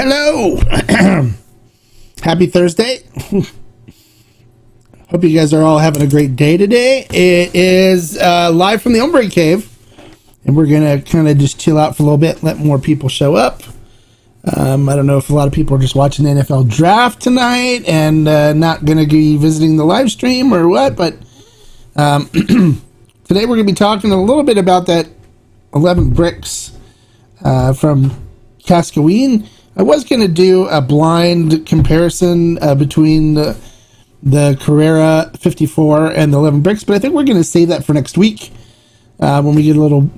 Hello. Happy Thursday. Hope you guys are all having a great day today. It is live from the Hombre Cave, and we're going to kind of just chill out for a little bit, let more people show up. I don't know if a lot of people are just watching the NFL draft tonight and not going to be visiting the live stream or what, but today we're going to be talking a little bit about that 11 Brix from Cascaween. I was going to do a blind comparison between the Carrera 54 and the 11 Brix, but I think we're going to save that for next week when we get a little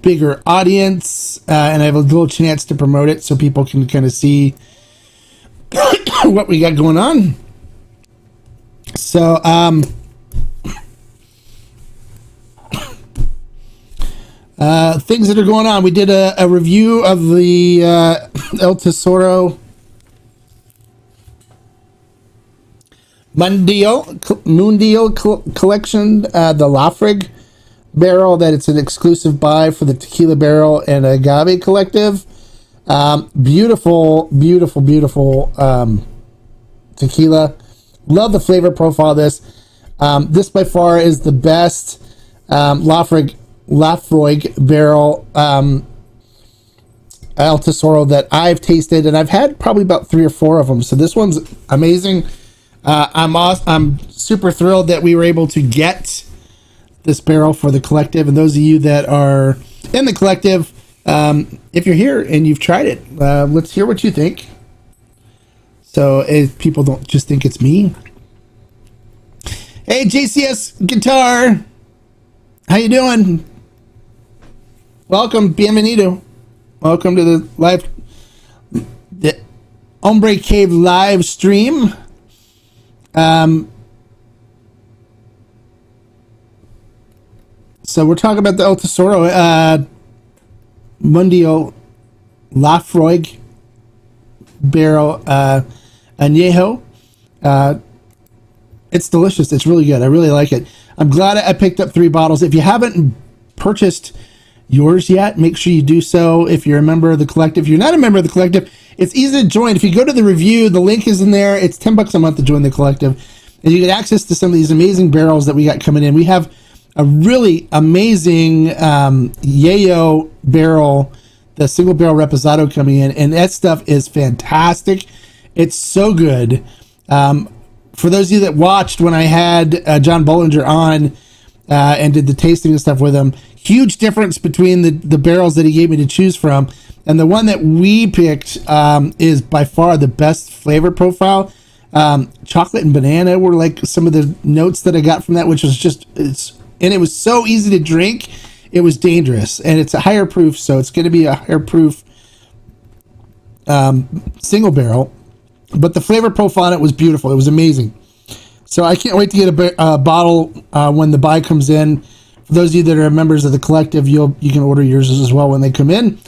bigger audience and I have a little chance to promote it so people can kind of see what we got going on. So, things that are going on. We did a review of the El Tesoro Mundial collection, the Lafrig barrel, that it's an exclusive buy for the Tequila Barrel and Agave Collective. Beautiful tequila. Love the flavor profile of this. This by far is the best Lafroig barrel El Tesoro that I've tasted, and I've had probably about 3 or 4 of them. So this one's amazing. I'm super thrilled that we were able to get this barrel for the collective. And those of you that are in the collective, if you're here and you've tried it, let's hear what you think. So if people don't just think it's me. Hey, JCS Guitar, how you doing? Welcome, bienvenido. Welcome to the Hombre Cave live stream. So we're talking about the El Tesoro Mundial Lafroig barrel añejo. It's delicious. It's really good. I really like it. I'm glad I picked up 3 bottles. If you haven't purchased yours yet, make sure you do so. If you're a member of the collective, if you're not a member of the collective, it's easy to join. If you go to the review, the link is in there. It's $10 a month to join the collective, and you get access to some of these amazing barrels that we got coming in. We have a really amazing Yayo barrel, the single barrel Reposado coming in, and that stuff is fantastic. It's so good. For those of you that watched when I had John Bollinger on and did the tasting and stuff with him, huge difference between the barrels that he gave me to choose from, and the one that we picked is by far the best flavor profile. Chocolate and banana were like some of the notes that I got from that, which was and it was so easy to drink. It was dangerous, and it's a higher proof, so it's going to be a higher proof single barrel. But the flavor profile on it was beautiful. It was amazing. So I can't wait to get a bottle when the buy comes in. For those of you that are members of the collective, you can order yours as well when they come in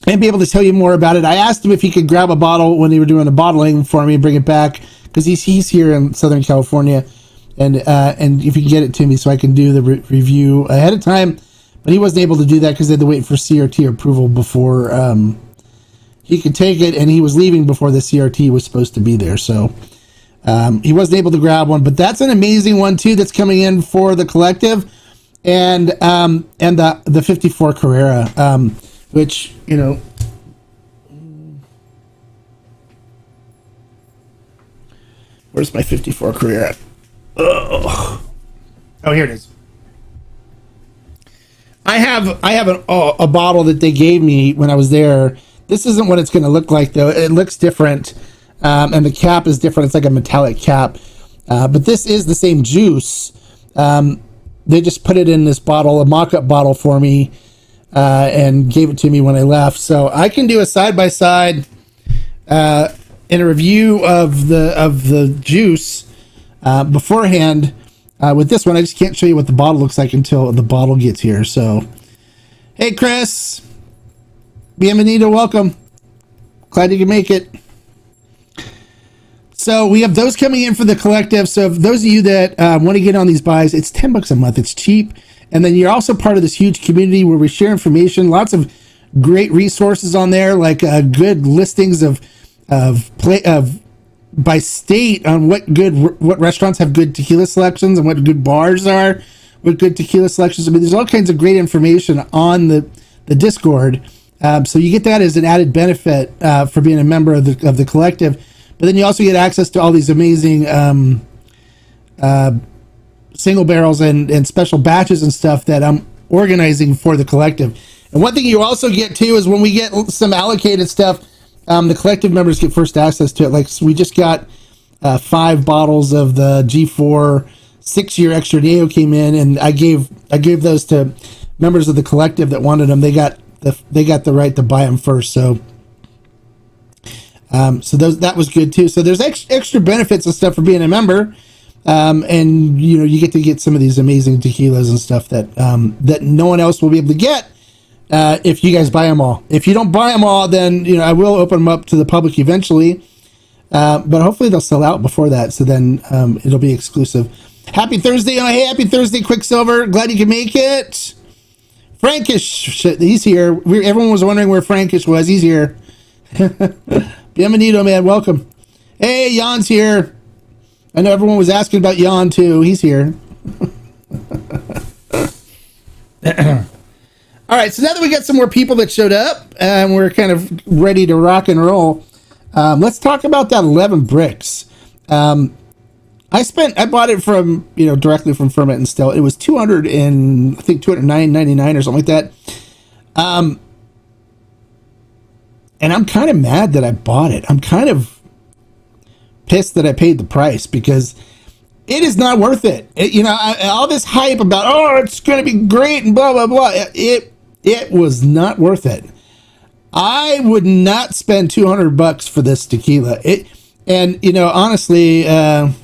and be able to tell you more about it. I asked him if he could grab a bottle when they were doing the bottling for me and bring it back, because he's here in Southern California, and if he can get it to me so I can do the review ahead of time. But he wasn't able to do that because they had to wait for CRT approval before he could take it, and he was leaving before the CRT was supposed to be there. So he wasn't able to grab one, but that's an amazing one too that's coming in for the collective, and the 54 Carrera, which, you know, where's my 54 Carrera? Oh, here it is. I have a bottle that they gave me when I was there. This isn't what it's going to look like, though. It looks different. And the cap is different. It's like a metallic cap. But this is the same juice. They just put it in this bottle, a mock-up bottle for me, and gave it to me when I left. So I can do a side-by-side in a review of the juice beforehand. With this one, I just can't show you what the bottle looks like until the bottle gets here. So, hey, Chris. Bienvenido, welcome. Glad you can make it. So we have those coming in for the collective. So if those of you that want to get on these buys, it's $10 a month. It's cheap. And then you're also part of this huge community where we share information, lots of great resources on there, like good listings of by state on what restaurants have good tequila selections and what good bars are with good tequila selections. I mean, there's all kinds of great information on the Discord. So you get that as an added benefit for being a member of the collective. But then you also get access to all these amazing single barrels and special batches and stuff that I'm organizing for the collective. And one thing you also get too is when we get some allocated stuff, the collective members get first access to it. Like, so we just got 5 bottles of the G4 6-year extra añejo came in, and I gave those to members of the collective that wanted them. They got the right to buy them first. So that was good too. So there's extra benefits and stuff for being a member. And you get some of these amazing tequilas and stuff that no one else will be able to get if you guys buy them all. If you don't buy them all, then I will open them up to the public eventually, but hopefully they'll sell out before that. So then it'll be exclusive. Happy Thursday! Hey, happy Thursday, Quicksilver. Glad you can make it. Frankish, he's here. Everyone was wondering where Frankish was. He's here. Bienvenido, man. Welcome. Hey, Jan's here. I know everyone was asking about Jan too. He's here. All right, so now that we got some more people that showed up and we're kind of ready to rock and roll, let's talk about that 11 Brix. I bought it from directly from Ferment and Still. It was $209.99 or something like that. And I'm kind of mad that I bought it. I'm kind of pissed that I paid the price because it is not worth it. All this hype about it's going to be great and blah blah blah. It was not worth it. I would not spend $200 for this tequila. Honestly, have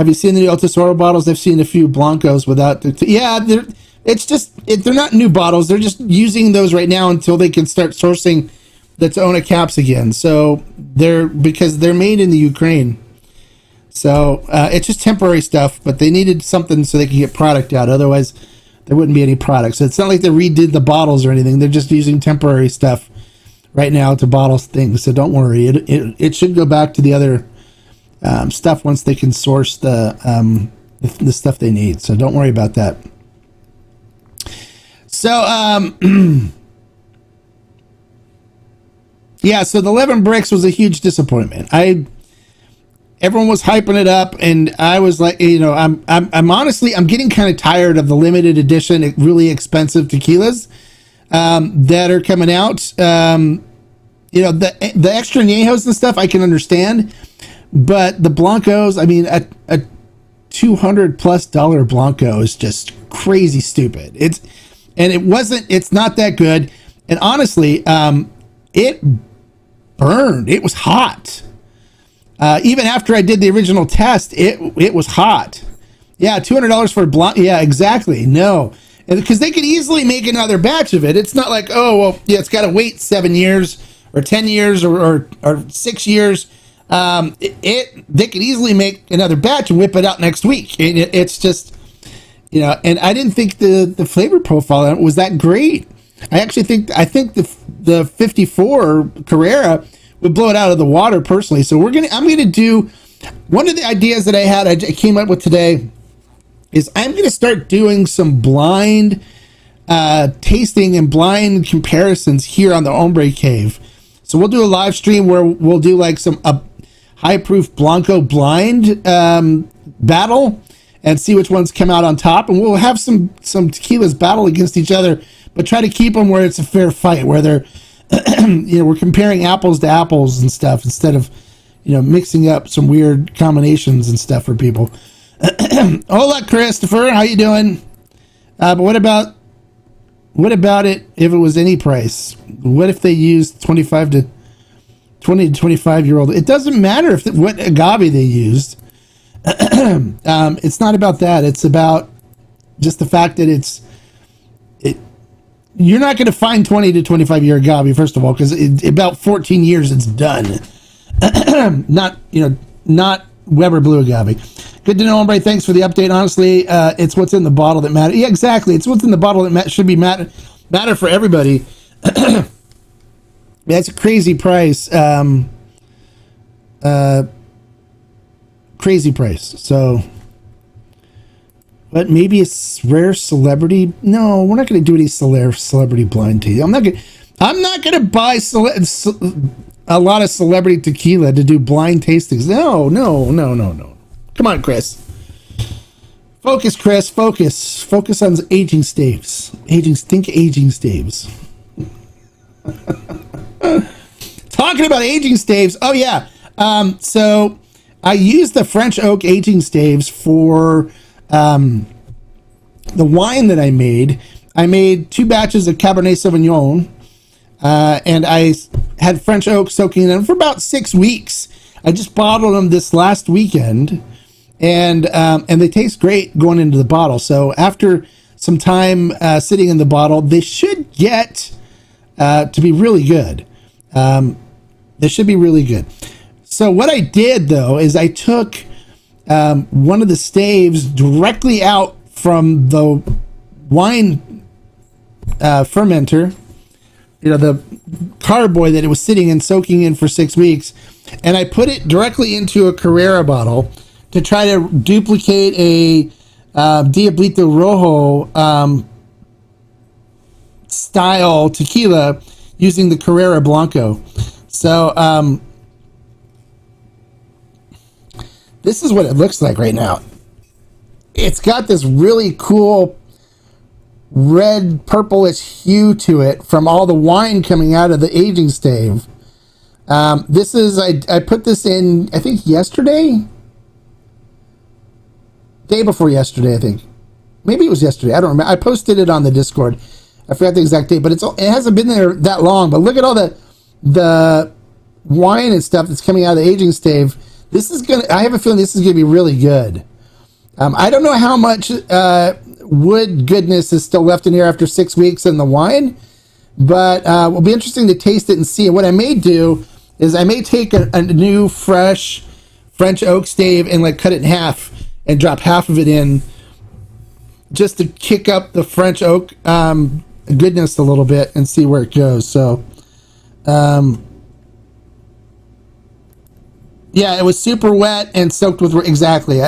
you seen the Tesoro bottles? I've seen a few Blancos without they're not new bottles. They're just using those right now until they can start sourcing the Tona caps again. So because they're made in the Ukraine. So it's just temporary stuff, but they needed something so they could get product out. Otherwise, there wouldn't be any product. So it's not like they redid the bottles or anything. They're just using temporary stuff right now to bottle things. So don't worry. It should go back to the other stuff once they can source the stuff they need. So don't worry about that. So yeah, so the 11 Brix was a huge disappointment. Everyone was hyping it up, and I was like, I'm honestly, I'm getting kind of tired of the limited edition, really expensive tequilas that are coming out. The extra añejos and stuff I can understand, but the Blancos, I mean, a $200+ Blanco is just crazy stupid. It's not that good, and honestly, it burned. It was hot. Even after I did the original test, it was hot. Yeah, $200 for a Blanc. Yeah, exactly. No, because they could easily make another batch of it. It's not like, it's got to wait 7 years or 10 years or 6 years. They could easily make another batch and whip it out next week. It's just, and I didn't think the flavor profile was that great. I think the 54 Carrera would blow it out of the water personally. So I'm going to do one of the ideas that I came up with today is I'm going to start doing some blind tasting and blind comparisons here on the Hombre Cave. So we'll do a live stream where we'll do like some high proof Blanco blind battle and see which ones come out on top. And we'll have some tequilas battle against each other, but try to keep them where it's a fair fight, where they're we're comparing apples to apples and stuff instead of mixing up some weird combinations and stuff for people. Hola, Christopher, how you doing? But what about it if it was any price? What if they used 20 to 25-year-old? It doesn't matter what agave they used. It's not about that. It's about just the fact that you're not going to find 20 to 25-year agave, first of all, because about 14 years it's done. Not Weber Blue agave. Good to know, Hombre. Thanks for the update. Honestly, it's what's in the bottle that matters. Yeah, exactly. It's what's in the bottle that should be matter for everybody. That's a crazy price. Crazy price. So, but maybe a rare celebrity. No, we're not going to do any celebrity blind tasting. I'm not going to buy a lot of celebrity tequila to do blind tastings. No. Come on, Chris. Focus, Chris. Focus on aging staves. Think aging staves. Talking about aging staves. Oh yeah. So I used the French oak aging staves for the wine that I made. I made 2 batches of Cabernet Sauvignon, and I had French oak soaking in them for about 6 weeks. I just bottled them this last weekend, and they taste great going into the bottle. So after some time sitting in the bottle, they should get to be really good. They should be really good. So what I did, though, is I took one of the staves directly out from the wine fermenter, the carboy that it was sitting in, soaking in for 6 weeks, and I put it directly into a Carrera bottle to try to duplicate a Diablito Rojo style tequila using the Carrera Blanco. So this is what it looks like right now. It's got this really cool red purplish hue to it from all the wine coming out of the aging stave. This is, I put this in, I think yesterday? Day before yesterday, I think. Maybe it was yesterday. I don't remember. I posted it on the Discord. I forgot the exact date, but it hasn't been there that long. But look at all the wine and stuff that's coming out of the aging stave. I have a feeling this is gonna be really good. I don't know how much wood goodness is still left in here after 6 weeks in the wine, but it will be interesting to taste it and see. And what I may do is I may take a new fresh French oak stave and cut it in half and drop half of it in, just to kick up the French oak goodness a little bit and see where it goes. So yeah, it was super wet and soaked with, exactly.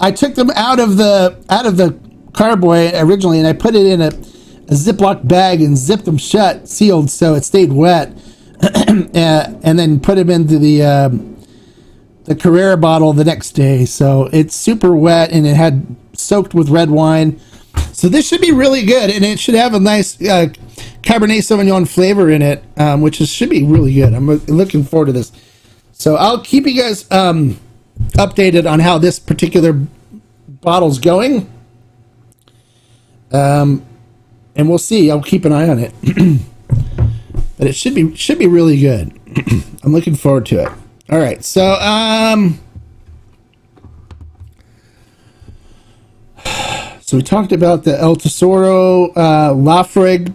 I took them out of the carboy originally, and I put it in a Ziploc bag and zipped them shut, sealed, so it stayed wet, and then put them into the Carrera bottle the next day. So it's super wet, and it had soaked with red wine. So this should be really good, and it should have a nice Cabernet Sauvignon flavor in it, which should be really good. I'm looking forward to this. So I'll keep you guys updated on how this particular bottle's going. And we'll see. I'll keep an eye on it. But it should be really good. I'm looking forward to it. All right. So we talked about the El Tesoro Lafrig.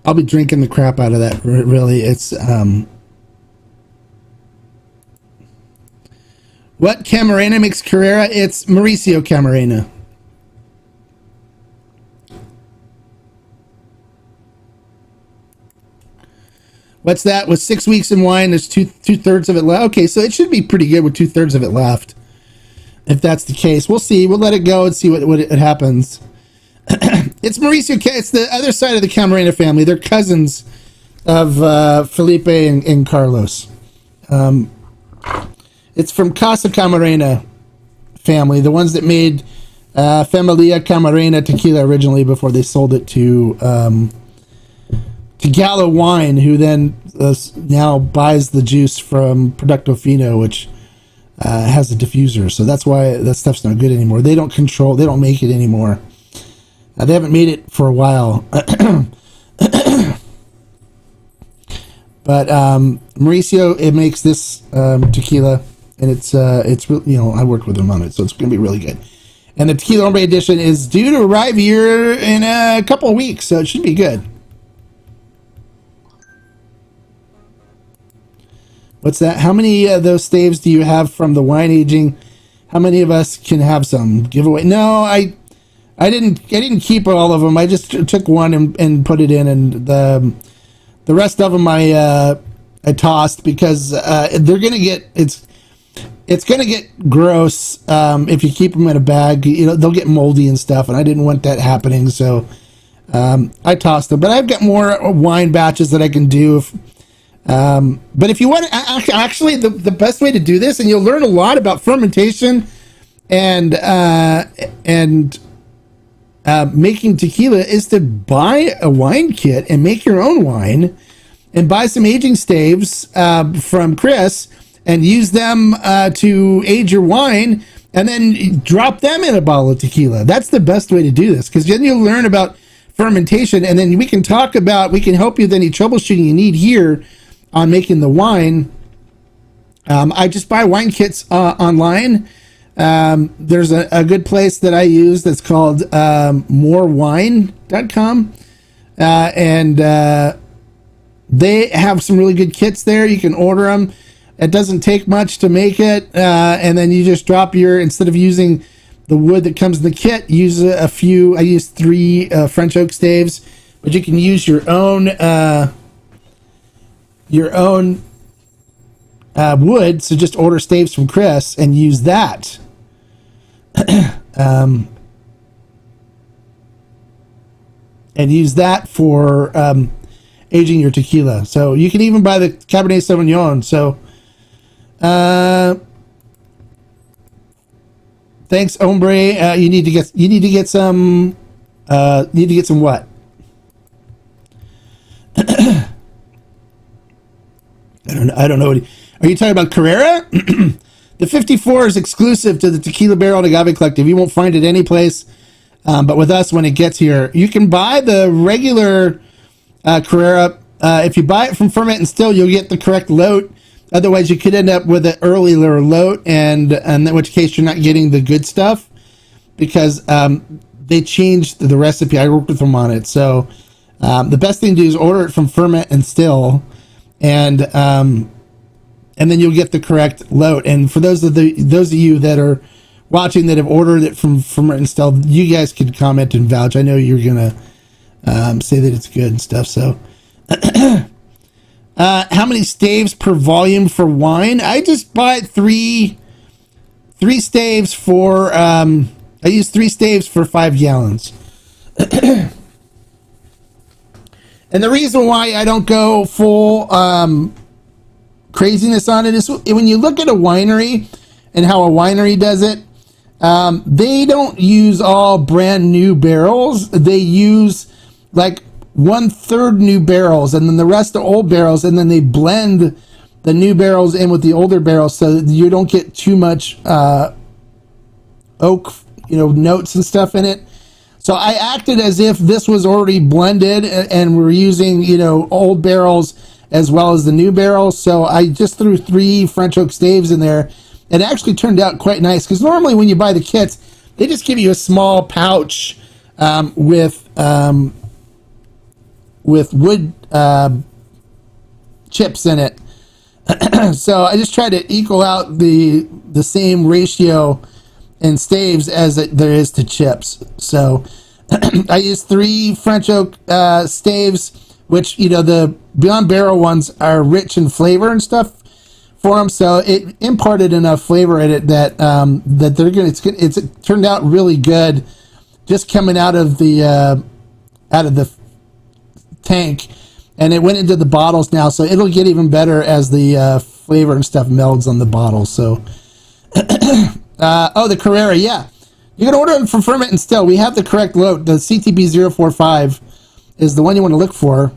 I'll be drinking the crap out of that. Really, it's what Camarena makes Carrera? It's Mauricio Camarena. What's that? With 6 weeks in wine, there's two-thirds of it left. Okay, so it should be pretty good with 2/3 of it left. If that's the case, we'll see. We'll let it go and see what happens. It's Mauricio. It's the other side of the Camarena family. They're cousins of Felipe and Carlos. It's from Casa Camarena family, the ones that made Familia Camarena tequila originally before they sold it to Gallo Wine, who then now buys the juice from Producto Fino, which has a diffuser. So that's why that stuff's not good anymore. They don't make it anymore. They haven't made it for a while. But Mauricio, it makes this tequila, and it's I worked with them on it, so it's going to be really good. And the Tequila Hombre edition is due to arrive here in a couple of weeks, so it should be good. What's that? How many of those staves do you have from the wine aging? How many of us can have some giveaway? No, I didn't keep all of them. I just took one and put it in, and the rest of them I tossed because they're gonna get it's gonna get gross if you keep them in a bag. They'll get moldy and stuff, and I didn't want that happening, so I tossed them. But I've got more wine batches that I can do. But if you want, actually, the best way to do this, and you'll learn a lot about fermentation and making tequila, is to buy a wine kit and make your own wine, and buy some aging staves from Chris and use them to age your wine, and then drop them in a bottle of tequila. That's the best way to do this, because then you'll learn about fermentation, and then we can help you with any troubleshooting you need here on making the wine. I just buy wine kits online. There's a good place that I use that's called morewine.com, and they have some really good kits there. You can order them. It doesn't take much to make it, and then you just drop instead of using the wood that comes in the kit, use a few. I use 3 French oak staves, but you can use your own wood. So just order staves from Chris and use that. And use that for aging your tequila. So you can even buy the Cabernet Sauvignon. So thanks, Hombre. You need to get some what? I don't know. Are you talking about Carrera? The 54 is exclusive to the Tequila Barrel and Agave Collective. You won't find it anyplace, but with us, when it gets here, you can buy the regular Carrera. If you buy it from Ferment and Still, you'll get the correct load. Otherwise, you could end up with an earlier load, and in which case you're not getting the good stuff, because they changed the recipe. I worked with them on it. So the best thing to do is order it from Ferment and Still, and then you'll get the correct load. And for those of you that are watching that have ordered it from Ferment and Still, you guys can comment and vouch. I know you're gonna say that it's good and stuff. So how many staves per volume for wine? I just buy three staves for I use 3 staves for 5 gallons. And the reason why I don't go full craziness on it is when you look at a winery and how a winery does it, they don't use all brand new barrels. They use like 1/3 new barrels, and then the rest are old barrels, and then they blend the new barrels in with the older barrels so that you don't get too much oak, notes and stuff in it. So I acted as if this was already blended, and we're using, old barrels as well as the new barrels. So I just threw 3 French oak staves in there. It actually turned out quite nice, because normally when you buy the kits, they just give you a small pouch with wood chips in it. So I just tried to equal out the same ratio in staves as there is to chips. So I used 3 French oak staves, which, the Beyond Barrel ones are rich in flavor and stuff for them. So it imparted enough flavor in it that it turned out really good just coming out of the tank, and it went into the bottles now, so it'll get even better as the flavor and stuff melds on the bottle. So the Carrera, yeah, you can order it from Ferment and Still. We have the correct load. The CTB045 is the one you want to look for.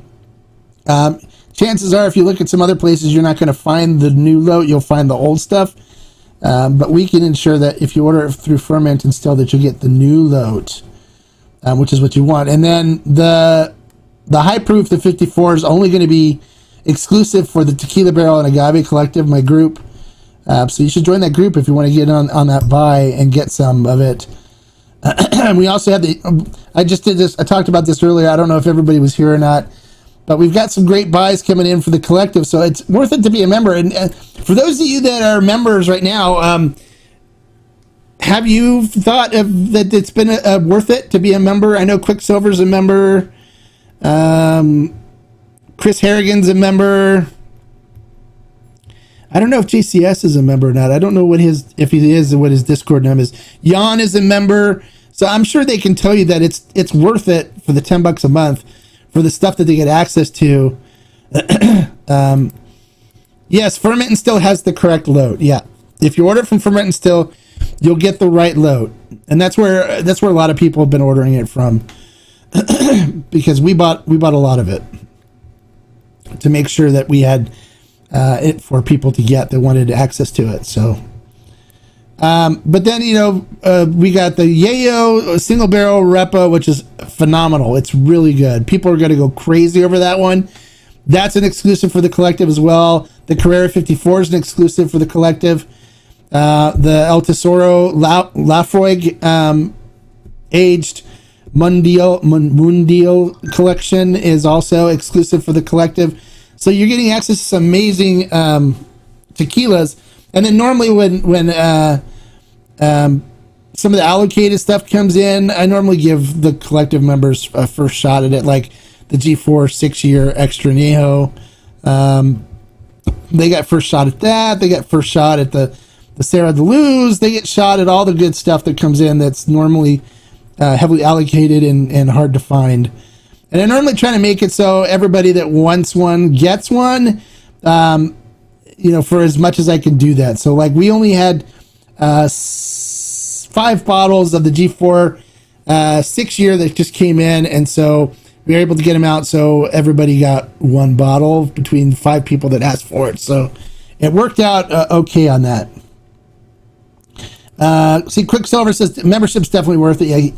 Chances are, if you look at some other places, you're not going to find the new load. You'll find the old stuff, but we can ensure that if you order it through Ferment and Still, that you'll get the new load, which is what you want. And then the high proof, the 54, is only going to be exclusive for the Tequila Barrel and Agave Collective, my group. So you should join that group if you want to get on that buy and get some of it. We also have I just did this. I talked about this earlier. I don't know if everybody was here or not, but we've got some great buys coming in for the collective. So it's worth it to be a member. And for those of you that are members right now, have you thought of that it's been worth it to be a member? I know Quicksilver's a member. Chris Harrigan's a member. I don't know if JCS is a member or not. I don't know what if he is, what his Discord name is. Jan is a member. So I'm sure they can tell you that it's worth it for the $10 a month for the stuff that they get access to. Yes, Ferment and Still has the correct load. Yeah. If you order from Ferment and Still, you'll get the right load. And that's where a lot of people have been ordering it from. Because we bought a lot of it to make sure that we had it for people to get that wanted access to it. So but then, we got the Yayo single barrel Repo, which is phenomenal. It's really good. People are going to go crazy over that one. That's an exclusive for the collective as well. The Carrera 54 is an exclusive for the collective. The El Tesoro Lafroig aged Mundial collection is also exclusive for the collective. So you're getting access to some amazing tequilas. And then normally when some of the allocated stuff comes in, I normally give the collective members a first shot at it, like the G4 6-year extra Añejo. They got first shot at that. They got first shot at the Serra de Luz. They get shot at all the good stuff that comes in that's normally heavily allocated and hard to find. And I normally try to make it so everybody that wants one gets one, for as much as I can do that. So like we only had 5 bottles of the G4 6-year that just came in, and so we were able to get them out, so everybody got one bottle between 5 people that asked for it. So it worked out okay on that. See, Quicksilver says membership's definitely worth it. Yeah,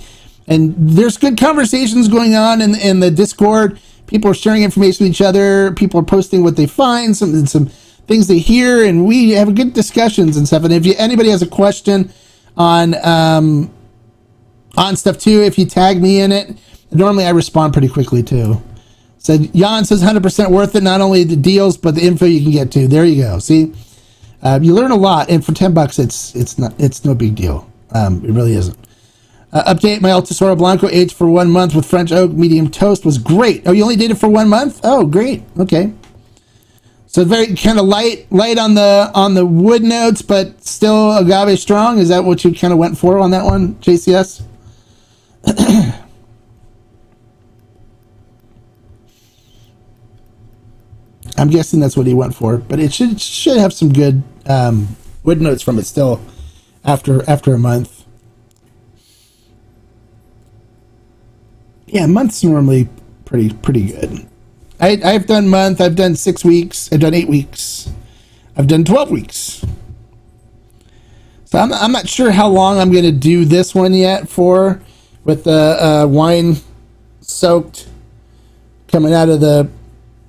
and there's good conversations going on in the Discord. People are sharing information with each other. People are posting what they find, some things they hear, and we have good discussions and stuff. And if anybody has a question on stuff too, if you tag me in it, normally I respond pretty quickly too. So Jan says 100% worth it. Not only the deals, but the info you can get to. There you go. See, you learn a lot, and for $10, it's no big deal. It really isn't. Update: my El Tesoro Blanco aged for 1 month with French oak medium toast was great. Oh, you only did it for 1 month? Oh, great. Okay. So very kind of light on the wood notes, but still agave strong. Is that what you kind of went for on that one, JCS? I'm guessing that's what he went for, but it should have some good wood notes from it still after a month. Yeah, month's normally pretty good. I've done month, I've done 6 weeks, I've done 8 weeks, I've done 12 weeks. So I'm not sure how long I'm going to do this one yet for, with the wine soaked coming out of the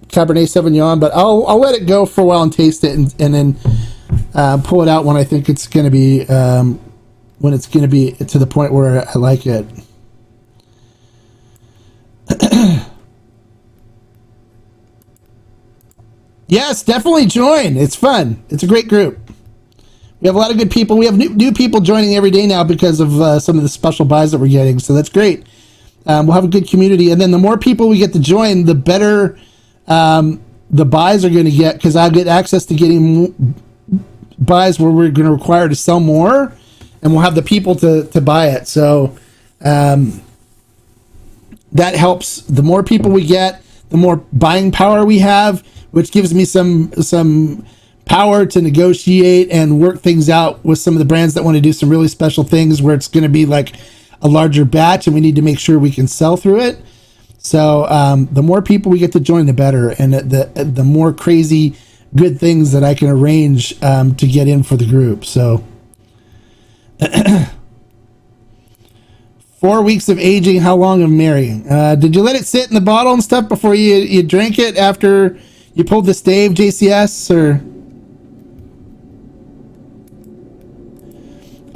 Cabernet Sauvignon, but I'll let it go for a while and taste it, and then pull it out when I think it's going to be when it's going to be to the point where I like it. Yes, definitely join. It's fun. It's a great group. We have a lot of good people. We have new people joining every day now because of some of the special buys that we're getting. So that's great. We'll have a good community. And then the more people we get to join, the better the buys are going to get, because I'll get access to getting buys where we're going to require to sell more, and we'll have the people to buy it. So that helps. The more people we get, the more buying power we have, which gives me some power to negotiate and work things out with some of the brands that want to do some really special things where it's going to be like a larger batch and we need to make sure we can sell through it. So the more people we get to join, the better, and the more crazy good things that I can arrange to get in for the group. So 4 weeks of aging, how long of marrying? Did you let it sit in the bottle and stuff before you drank it after you pulled the stave, JCS, or?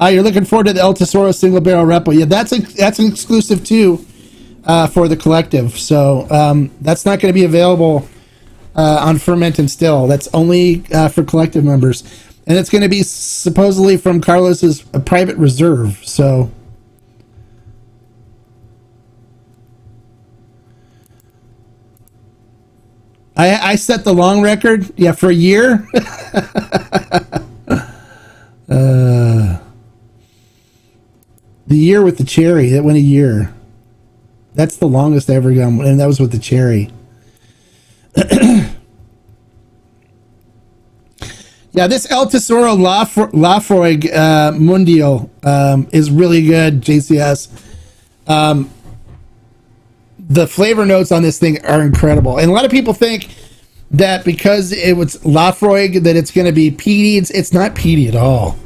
You're looking forward to the El Tesoro single barrel Repo. Yeah, that's an exclusive too for the collective. So that's not going to be available on Ferment and Still. That's only for collective members. And it's going to be supposedly from Carlos's private reserve. So I set the long record. Yeah, for a year. The year with the cherry. That went a year. That's the longest I ever done. And that was with the cherry. Yeah, this El Tesoro Lafroig Mundial is really good, JCS. The flavor notes on this thing are incredible. And a lot of people think that because it was Lafroig that it's going to be peaty. It's not peaty at all.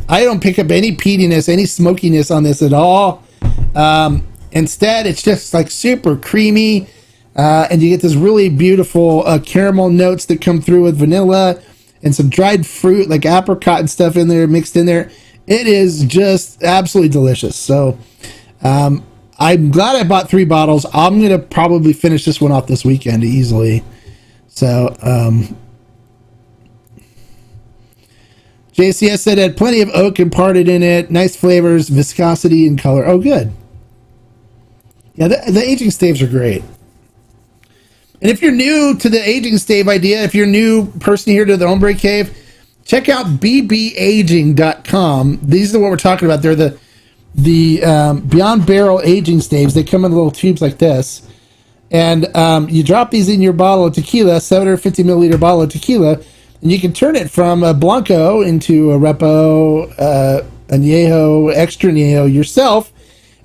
I don't pick up any peatiness, any smokiness on this at all. Instead, it's just like super creamy. And you get this really beautiful caramel notes that come through with vanilla and some dried fruit like apricot and stuff in there, mixed in there. It is just absolutely delicious. So I'm glad I bought 3 bottles. I'm going to probably finish this one off this weekend easily. So JCS said it had plenty of oak imparted in it. Nice flavors, viscosity, and color. Oh, good. Yeah, the aging staves are great. And if you're new to the aging stave idea, if you're a new person here to the Hombre Cave, check out bbaging.com. These are what we're talking about. They're the Beyond Barrel aging staves. They come in little tubes like this. And you drop these in your bottle of tequila, 750 milliliter bottle of tequila, and you can turn it from a Blanco into a Repo, Añejo, Extra Añejo yourself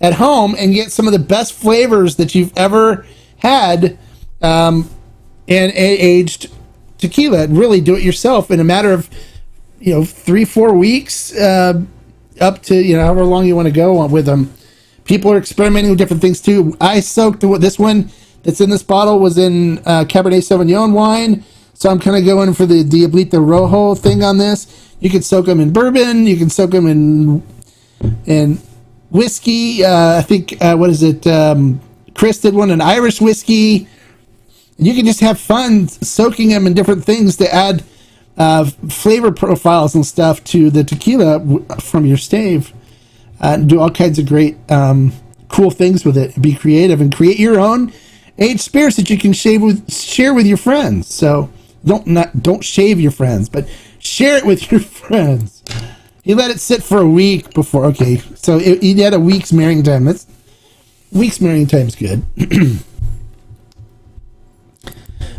at home and get some of the best flavors that you've ever had in aged tequila. Really do it yourself in a matter of 3-4 weeks, up to however long you want to go on with them. People are experimenting with different things too. I soaked this one that's in this bottle was in Cabernet Sauvignon wine, so I'm kind of going for the Diablito Rojo thing on this. You can soak them in bourbon, you can soak them in whiskey. I think what is it? Chris did one, an Irish whiskey. You can just have fun soaking them in different things to add flavor profiles and stuff to the tequila from your stave. Do all kinds of great cool things with it. Be creative and create your own aged spirits that you can share with your friends. So don't shave your friends, but share it with your friends. You let it sit for a week before. Okay, so you had a week's marrying time. Week's marrying time's good.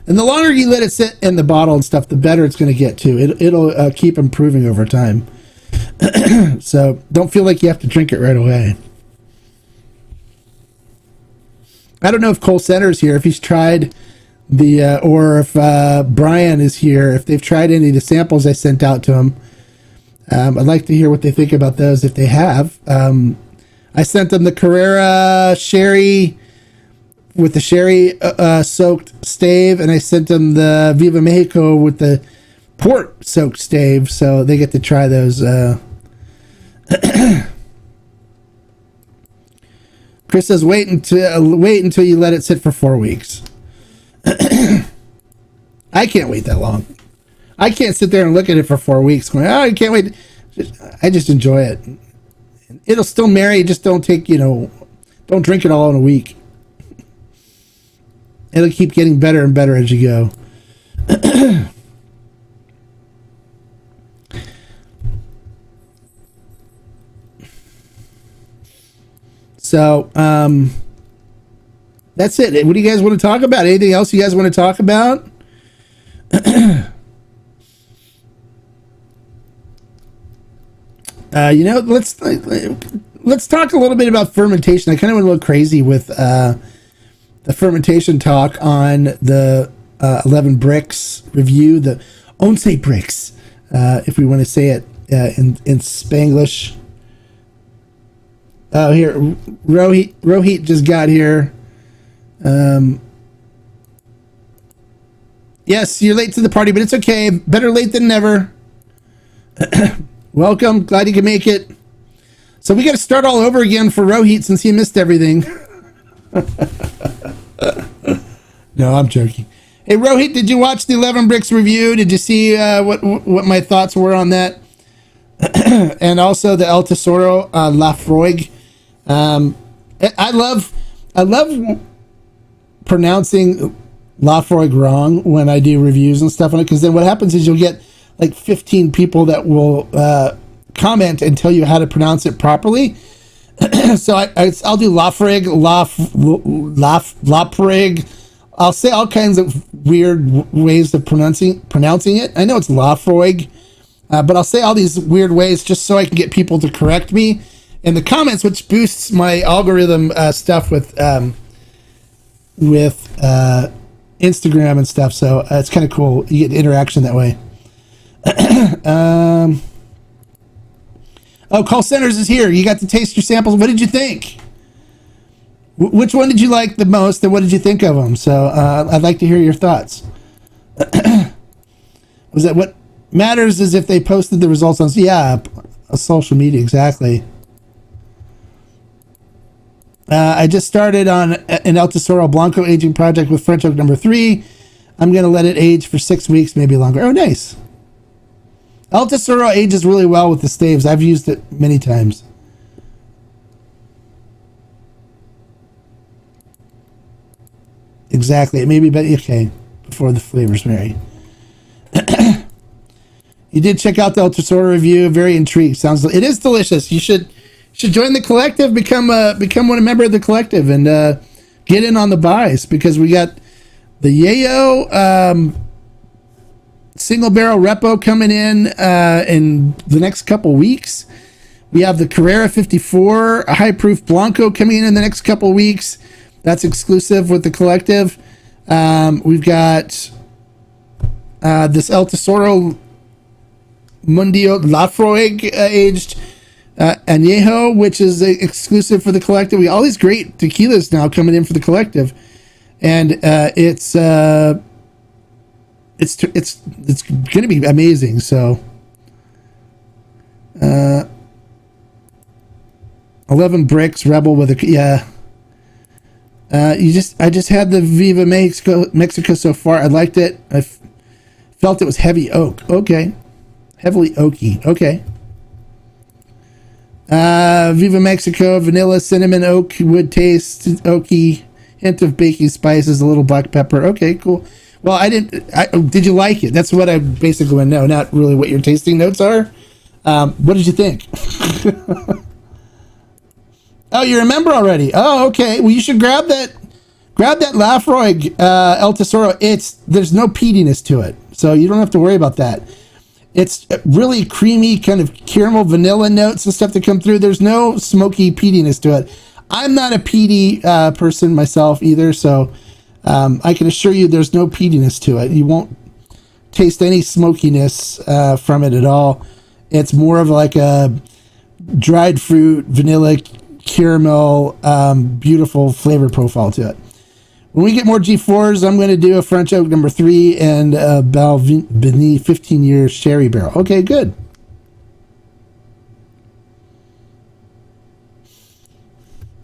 And the longer you let it sit in the bottle and stuff, the better it's going to get too. It'll keep improving over time. So don't feel like you have to drink it right away. I don't know if Cole Center's here, if he's tried or if Brian is here, if they've tried any of the samples I sent out to him. I'd like to hear what they think about those if they have. I sent them the Carrera Sherry with the sherry soaked stave, and I sent them the Viva Mexico with the port soaked stave, so they get to try those. Chris says wait until you let it sit for 4 weeks. I can't wait that long. I can't sit there and look at it for 4 weeks going, oh, I can't wait. I just enjoy it. It'll still marry, just don't don't drink it all in a week. It'll keep getting better and better as you go. So, that's it. What do you guys want to talk about? Anything else you guys want to talk about? Let's talk a little bit about fermentation. I kind of went a little crazy with the fermentation talk on the 11 Brix review, the Once Brix, if we want to say it in Spanglish. Oh, here, Rohit just got here. Yes, you're late to the party, but it's okay. Better late than never. Welcome. Glad you can make it. So we got to start all over again for Rohit since he missed everything. No, I'm joking. Hey, Rohit, did you watch the 11 Brix review? Did you see what my thoughts were on that? And also the El Tesoro Lafroig. I love pronouncing Lafroig wrong when I do reviews and stuff on it, because then what happens is you'll get like 15 people that will comment and tell you how to pronounce it properly. So I'll do Lafrig, Laprig. I'll say all kinds of weird ways of pronouncing it. I know it's Lafroig, but I'll say all these weird ways just so I can get people to correct me in the comments, which boosts my algorithm stuff with Instagram and stuff. So it's kind of cool. You get interaction that way. Oh, Call Centers is here. You got to taste your samples. What did you think? Which one did you like the most, and what did you think of them? So I'd like to hear your thoughts. Was that what matters is if they posted the results on social media, exactly. I just started on an El Tesoro Blanco aging project with French Oak number 3. I'm going to let it age for 6 weeks, maybe longer. Oh, nice. El Tesoro ages really well with the staves. I've used it many times. Exactly. It may be better. Okay. Before the flavors vary. You did check out the El Tesoro review. Very intrigued. It is delicious. You should join the collective. Become a member of the collective and get in on the buys, because we got the Yayo single barrel repo coming in the next couple weeks. We have the Carrera 54 high proof Blanco coming in the next couple weeks. That's exclusive with the collective. We've got this El Tesoro Mundio Lafroig aged Añejo, which is exclusive for the collective. We got all these great tequilas now coming in for the collective, and it's going to be amazing. So 11 Brix Rebel with a I just had the Viva Mexico so far. I liked it. I felt it was heavy oak. Okay. Heavily oaky. Okay. Viva Mexico, vanilla, cinnamon, oak, wood taste, oaky, hint of baking spices, a little black pepper. Okay, cool. Well, did you like it? That's what I basically want to know, not really what your tasting notes are. What did you think? Oh, you remember already. Oh, okay. Well, you should grab that Lafroig El Tesoro. There's no peatiness to it, so you don't have to worry about that. It's really creamy, kind of caramel vanilla notes and stuff that come through. There's no smoky peatiness to it. I'm not a peaty person myself either, so I can assure you there's no peatiness to it. You won't taste any smokiness from it at all. It's more of like a dried fruit, vanilla, caramel, beautiful flavor profile to it. When we get more G4s, I'm going to do a French Oak number 3 and a Balvenie 15-year sherry barrel. Okay, good.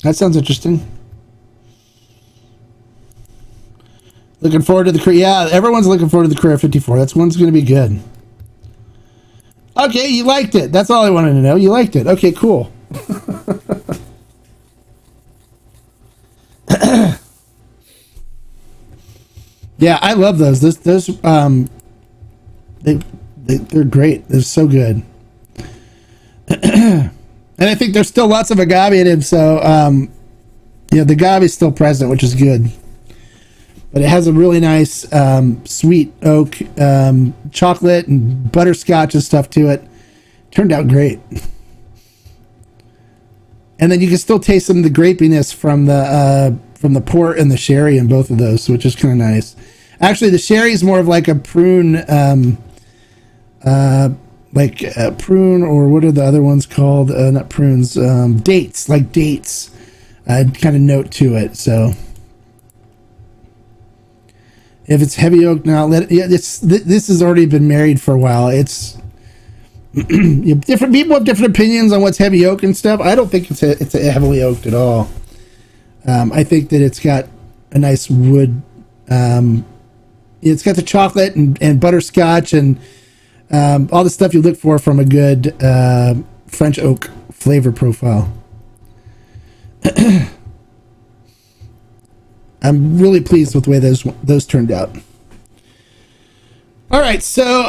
That sounds interesting. Looking forward to the Carrera. Yeah, everyone's looking forward to the Carrera 54. That's one's going to be good. Okay, you liked it. That's all I wanted to know. You liked it. Okay, cool. Yeah, I love those. Those they're great. They're so good. And I think there's still lots of agave in it, so the agave is still present, which is good. But it has a really nice sweet oak, chocolate and butterscotch and stuff to it. Turned out great. And then you can still taste some of the grapiness from the port and the sherry in both of those, which is kind of nice. Actually, the sherry is more of like a prune, prune, or what are the other ones called? Not prunes, dates, like dates, kind of note to it. So if it's heavy oak now, this has already been married for a while. It's different people have different opinions on what's heavy oak and stuff. I don't think it's a heavily oaked at all. I think that it's got a nice wood It's got the chocolate and butterscotch and all the stuff you look for from a good French oak flavor profile. I'm really pleased with the way those turned out. All right, so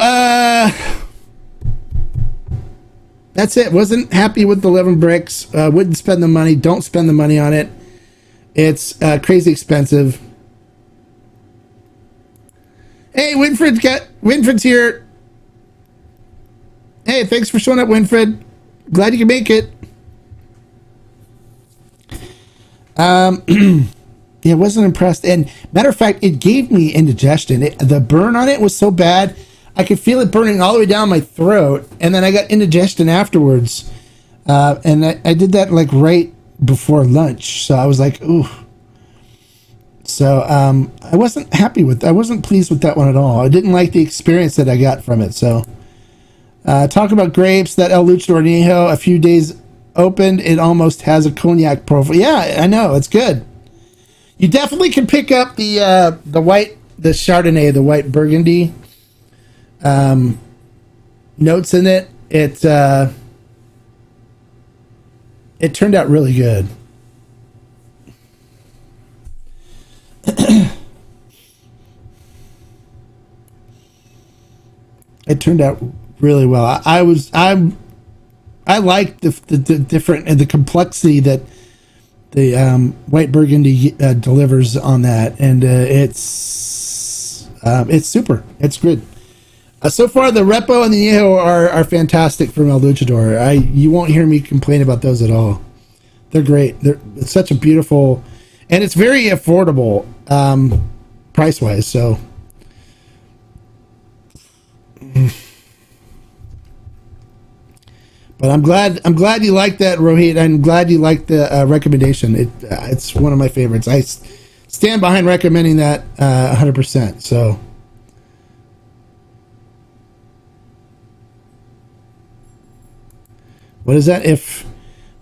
that's it. Wasn't happy with the 11 Brix. Wouldn't spend the money. Don't spend the money on it. It's crazy expensive. Hey, Winfred's here. Hey, thanks for showing up, Winfred. Glad you can make it. Yeah, wasn't impressed. And matter of fact, it gave me indigestion. The burn on it was so bad. I could feel it burning all the way down my throat. And then I got indigestion afterwards. And I did that like right before lunch. So I was like, ooh. So I wasn't pleased with that one at all. I didn't like the experience that I got from it. So talk about grapes, that El Luchador Añejo, a few days opened, it almost has a cognac profile. Yeah, I know, it's good. You definitely can pick up the Chardonnay, the white Burgundy notes in it. It turned out really good. It turned out really well. I like the different and the complexity that the white Burgundy delivers on that, and it's super. It's good. So far, the Repo and the Añejo are fantastic from El Luchador. You won't hear me complain about those at all. They're great. It's such a beautiful, and it's very affordable price wise. So. But I'm glad you like that, Rohit. I'm glad you like the recommendation. It's one of my favorites. I stand behind recommending that 100%. So, what is that? If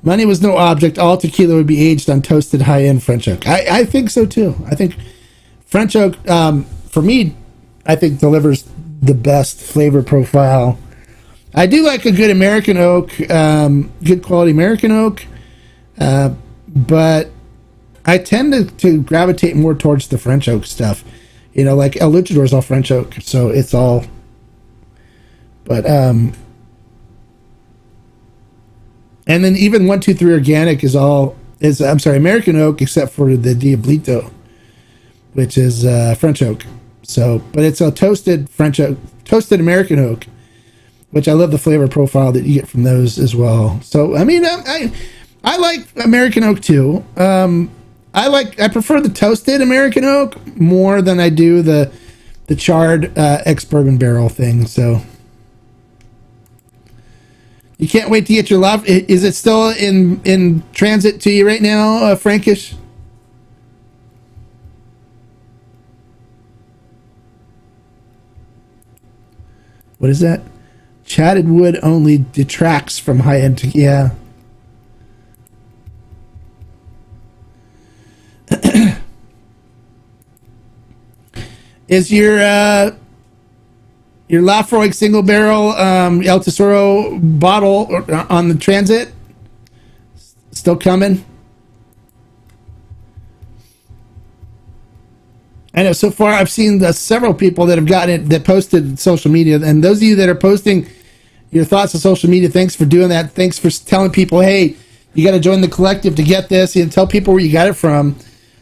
money was no object, all tequila would be aged on toasted high-end French oak. I think so too. I think French oak, for me, I think delivers the best flavor profile. I do like a good American oak, good quality American oak, but I tend to gravitate more towards the French oak stuff. You know, like El Luchador is all French oak, so it's all. But and then even 123 Organic is American oak except for the Diablito, which is French oak. So, but it's a toasted American oak, which I love the flavor profile that you get from those as well. So, I mean, I like American oak too. I prefer the toasted American oak more than I do the charred ex-bourbon barrel thing. So, you can't wait to get your love. Is it still in transit to you right now, Frankish? What is that? Chatted wood only detracts from high-end tequila. Yeah. Is your Lafroig single barrel El Tesoro bottle on the transit still coming? I know so far I've seen several people that have gotten it that posted social media, and those of you that are posting your thoughts on social media, thanks for doing that. Thanks for telling people, hey, you got to join the collective to get this, and tell people where you got it from,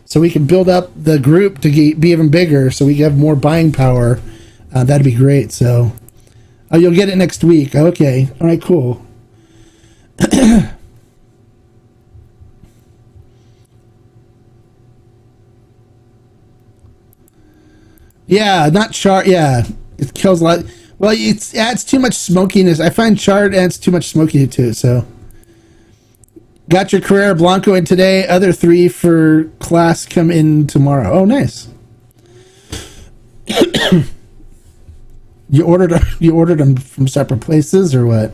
so we can build up the group to be even bigger, so we have more buying power. That'd be great. So, you'll get it next week. Okay, all right, cool. Yeah, not char. Yeah, it kills a lot. Well, it adds too much smokiness. I find charred adds too much smokiness to it. So, got your Carrera Blanco in today. Other 3 for class come in tomorrow. Oh, nice. You ordered them from separate places or what?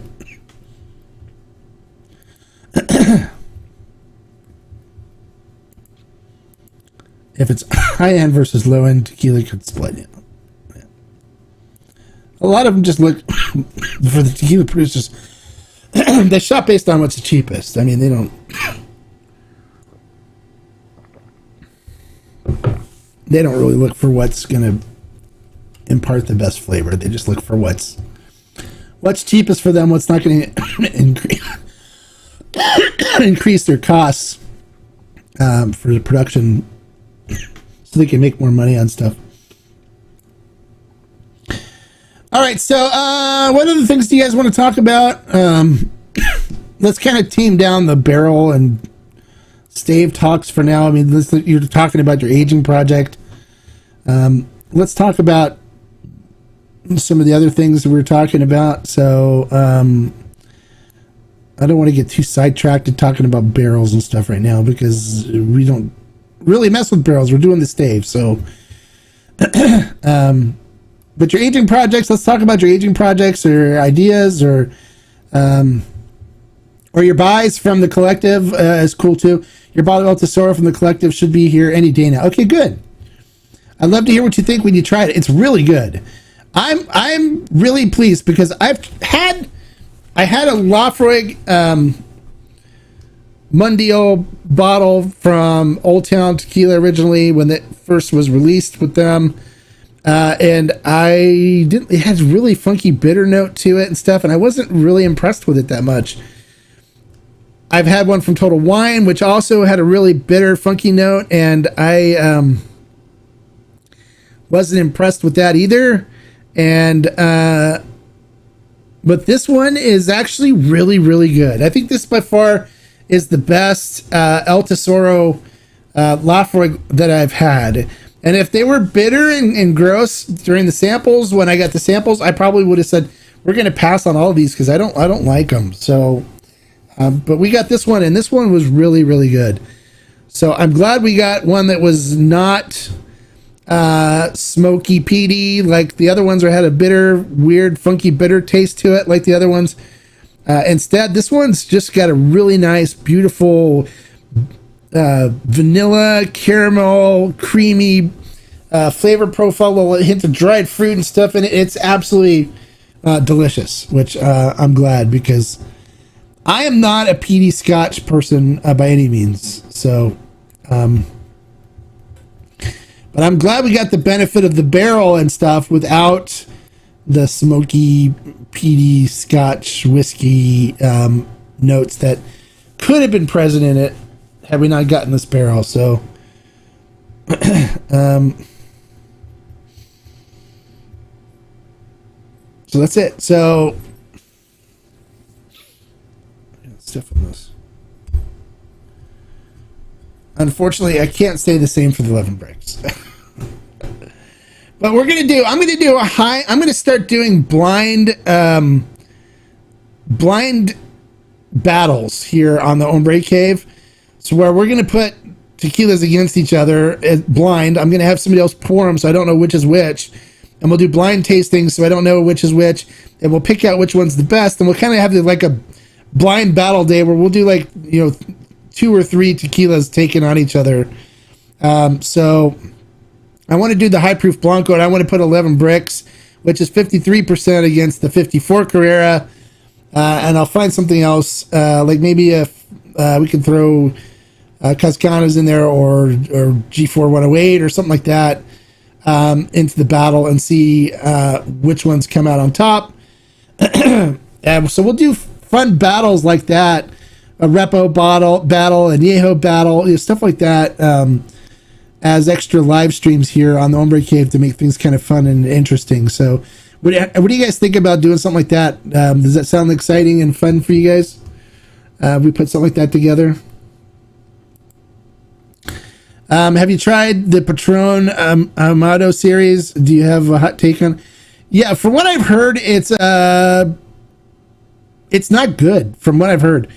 If it's high end versus low end, tequila could split it. A lot of them just look for the tequila producers. They shop based on what's the cheapest. I mean, they don't. They don't really look for what's going to impart the best flavor. They just look for what's cheapest for them, what's not going to increase their costs for the production, so they can make more money on stuff. All right, so what other things do you guys want to talk about? Let's kind of tame down the barrel and stave talks for now. I mean, you're talking about your aging project. Let's talk about some of the other things that we were talking about. So I don't want to get too sidetracked at talking about barrels and stuff right now, because we don't really mess with barrels. We're doing the stave. So but your aging projects, let's talk about your aging projects or ideas, or your buys from the collective is cool too. Your bottle of Tesoro from the collective should be here any day now. Okay, good. I'd love to hear what you think when you try it. It's really good. I'm really pleased, because I had a Lafroig Mundial bottle from Old Town Tequila originally when it first was released with them. And it had a really funky bitter note to it and stuff, and I wasn't really impressed with it that much. I've had one from Total Wine, which also had a really bitter, funky note, and I wasn't impressed with that either. And but this one is actually really, really good. I think this by far is the best El Tesoro Lafroig that I've had. And if they were bitter and gross during the samples, when I got the samples, I probably would have said, we're going to pass on all of these, because I don't like them. So, but we got this one, and this one was really, really good. So I'm glad we got one that was not smoky peaty like the other ones, or had a bitter, weird, funky, bitter taste to it like the other ones. Instead, this one's just got a really nice, beautiful vanilla, caramel, creamy flavor profile, a little hint of dried fruit and stuff, and it's absolutely delicious, which I'm glad, because I am not a peaty Scotch person by any means. So, but I'm glad we got the benefit of the barrel and stuff without the smoky, peaty Scotch whiskey notes that could have been present in it had we not gotten this barrel. So so that's it. So stuff on this. Unfortunately, I can't say the same for the 11 Brix. But I'm going to start doing blind battles here on the Hombre Cave. So where we're going to put tequilas against each other blind. I'm going to have somebody else pour them, so I don't know which is which. And we'll do blind tastings, so I don't know which is which. And we'll pick out which one's the best. And we'll kind of have like a blind battle day where we'll do 2 or 3 tequilas taken on each other. So I want to do the high proof Blanco, and I want to put 11 Brix, which is 53% against the 54 Carrera. And I'll find something else, like maybe if we can throw Cascanas in there, or G4 108 or something like that, into the battle, and see which ones come out on top. So we'll do fun battles like that, a Repo battle, a Niejo battle, stuff like that, as extra live streams here on the Hombre Cave to make things kind of fun and interesting. So what do you guys think about doing something like that? Does that sound exciting and fun for you guys? We put something like that together. Have you tried the Patron Amado series? Do you have a hot take on? Yeah, from what I've heard, it's not good. From what I've heard,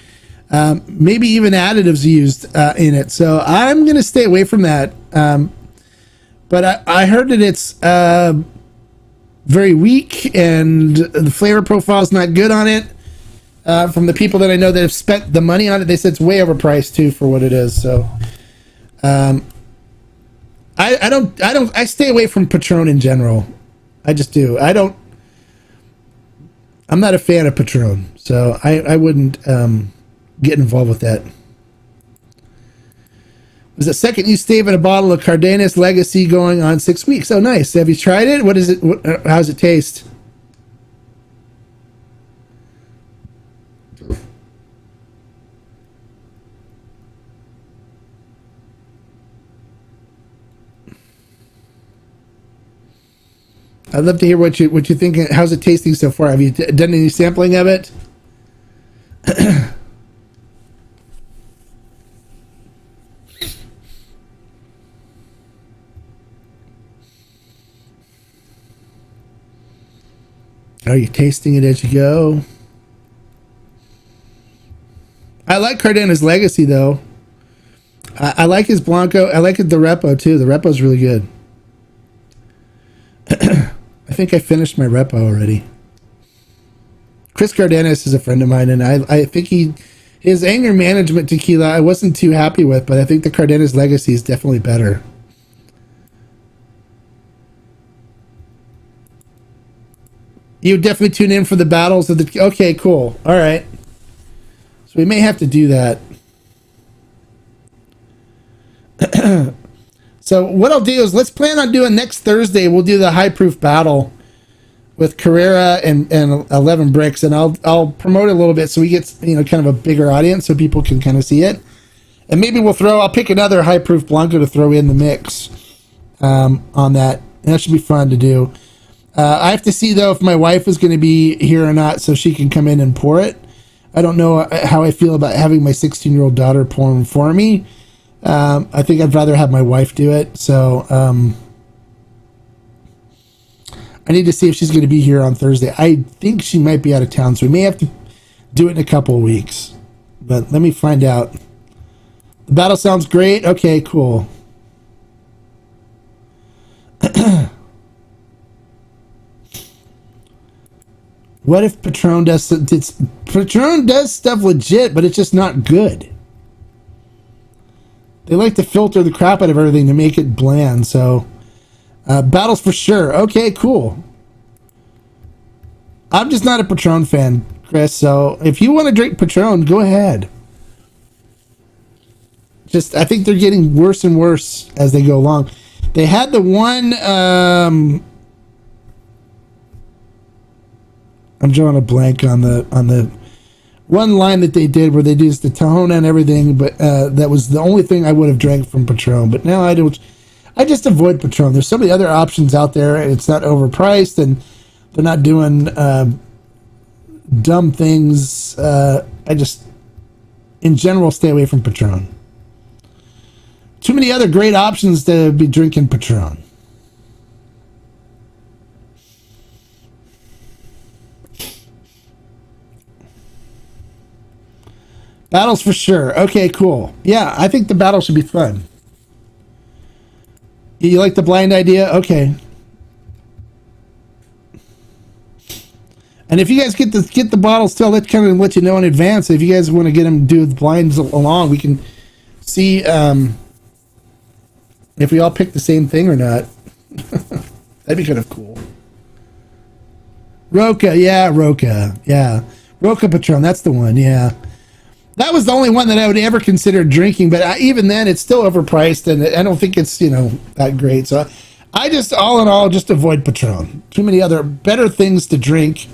maybe even additives used in it. So I'm gonna stay away from that. But I heard that it's very weak, and the flavor profile is not good on it. From the people that I know that have spent the money on it, they said it's way overpriced too for what it is. So, I stay away from Patron in general. I just do. I don't I'm not a fan of Patron, so I wouldn't get involved with that. Was the second you stave in a bottle of Cardenas Legacy going on 6 weeks. Oh, nice. Have you tried it? What is it? How's it taste? I'd love to hear what you think. How's it tasting so far? Have you done any sampling of it? Are you tasting it as you go? I like Cardenas Legacy though. I like his Blanco. I like the Repo too. The Repo's really good. I think I finished my Repo already. Chris Cardenas is a friend of mine, and I think his anger management tequila I wasn't too happy with, but I think the Cardenas Legacy is definitely better. You definitely tune in for the battles of the... Okay, cool. All right. So we may have to do that. So what I'll do is let's plan on doing next Thursday. We'll do the high proof battle with Carrera and 11 Brix, and I'll promote it a little bit so we get kind of a bigger audience so people can kind of see it. And maybe I'll pick another high proof Blanco to throw in the mix on that. And that should be fun to do. I have to see though if my wife is going to be here or not so she can come in and pour it. I don't know how I feel about having my 16-year-old daughter pour for me. I think I'd rather have my wife do it. So I need to see if she's going to be here on Thursday. I think she might be out of town, so we may have to do it in a couple of weeks. But let me find out. The battle sounds great. Okay, cool. What if Patron does stuff legit, but it's just not good? They like to filter the crap out of everything to make it bland. So battles for sure. Okay, cool. I'm just not a Patron fan, Chris. So if you want to drink Patron, go ahead. I think they're getting worse and worse as they go along. They had the one. I'm drawing a blank on the one line that they did where they used the Tahona and everything, but that was the only thing I would have drank from Patron. But now I don't. I just avoid Patron. There's so many other options out there, and it's not overpriced, and they're not doing dumb things. I just, in general, stay away from Patron. Too many other great options to be drinking Patron. Battles for sure. Okay, cool. Yeah, I think the battle should be fun. You like the blind idea? Okay. And if you guys get the bottles still, that kind of let you know in advance. If you guys want to get them do the blinds along, we can see if we all pick the same thing or not. That'd be kind of cool. Roca, yeah, Roca Patron, that's the one, yeah. That was the only one that I would ever consider drinking, but even then, it's still overpriced, and I don't think it's, that great. So I just, all in all, just avoid Patron. Too many other better things to drink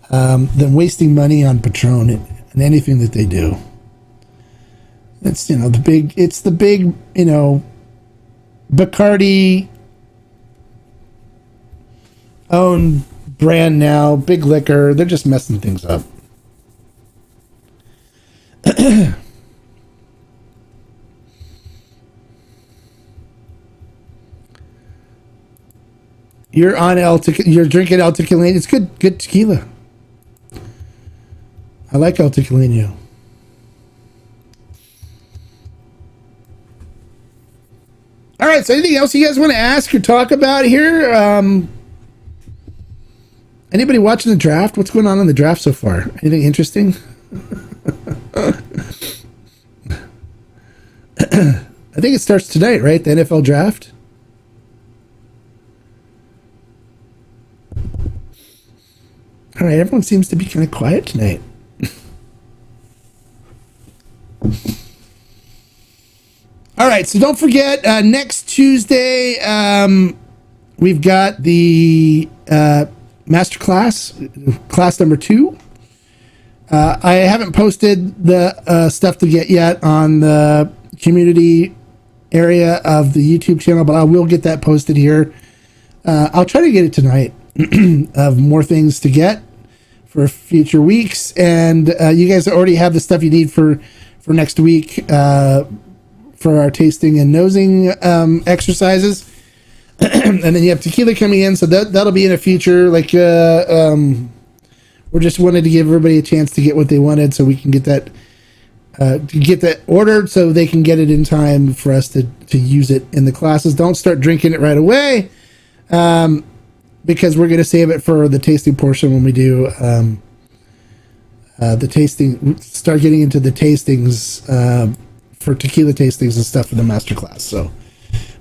than wasting money on Patron and anything that they do. It's, the big, Bacardi owned brand now, big liquor. They're just messing things up. You're drinking El Tequilino. It's good tequila. I like El Tequilino. All right, so anything else you guys want to ask or talk about here? Anybody watching the draft? What's going on in the draft so far? Anything interesting? I think it starts tonight, right? The NFL draft. All right, everyone seems to be kind of quiet tonight. All right, so don't forget, next Tuesday, we've got the master class number 2. I haven't posted the stuff to get yet on the community area of the YouTube channel, but I will get that posted here. I'll try to get it tonight of more things to get for future weeks. And you guys already have the stuff you need for next week for our tasting and nosing exercises. And then you have tequila coming in, so that'll be in a future. Like we just wanted to give everybody a chance to get what they wanted, so we can get that ordered, so they can get it in time for us to use it in the classes. Don't start drinking it right away, because we're going to save it for the tasting portion when we do the tasting. Start getting into the tastings for tequila tastings and stuff for the master class. So.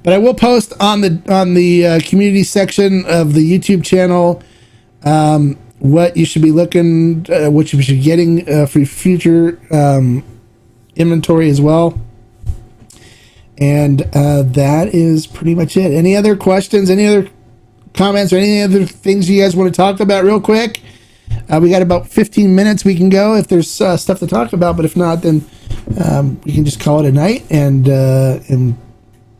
But I will post on the community section of the YouTube channel what you should be looking, what you should be getting for future inventory as well. And that is pretty much it. Any other questions? Any other comments or any other things you guys want to talk about real quick? We got about 15 minutes we can go if there's stuff to talk about. But if not, then we can just call it a night and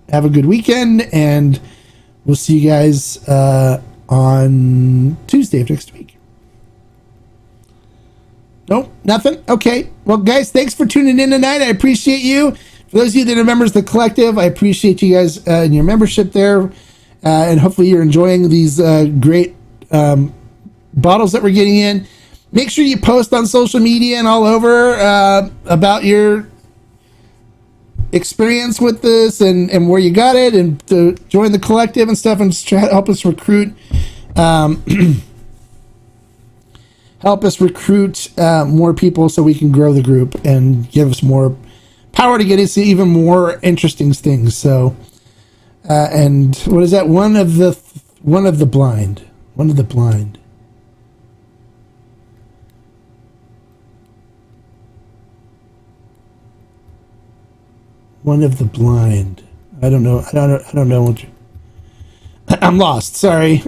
have a good weekend, and we'll see you guys on Tuesday of next week. Nope, nothing? Okay. Well, guys, thanks for tuning in tonight. I appreciate you. For those of you that are members of the collective, I appreciate you guys and your membership there. And hopefully you're enjoying these great bottles that we're getting in. Make sure you post on social media and all over about your experience with this and where you got it, and to join the collective and stuff, and just try to help us recruit more people so we can grow the group and give us more power to get into even more interesting things. So and what is that, one of the blind One of the blind. I don't know. I don't know what you... I'm lost. Sorry.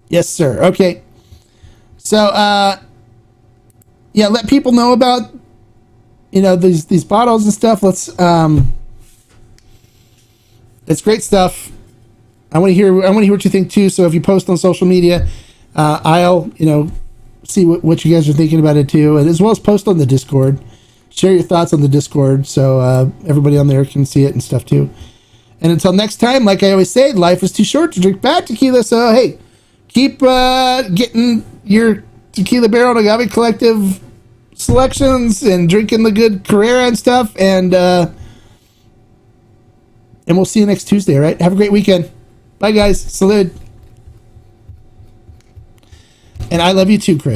Yes, sir. Okay. So, yeah, let people know about, these bottles and stuff. Let's, it's great stuff. I want to hear what you think too. So if you post on social media, I'll, see what you guys are thinking about it too. And as well as post on the Discord, share your thoughts on the Discord. So, everybody on there can see it and stuff too. And until next time, like I always say, life is too short to drink bad tequila. So, hey, keep getting your Tequila Barrel and Agave Collective selections and drinking the good Carrera and stuff. And we'll see you next Tuesday, all right? Have a great weekend. Bye, guys. Salud. And I love you too, Chris.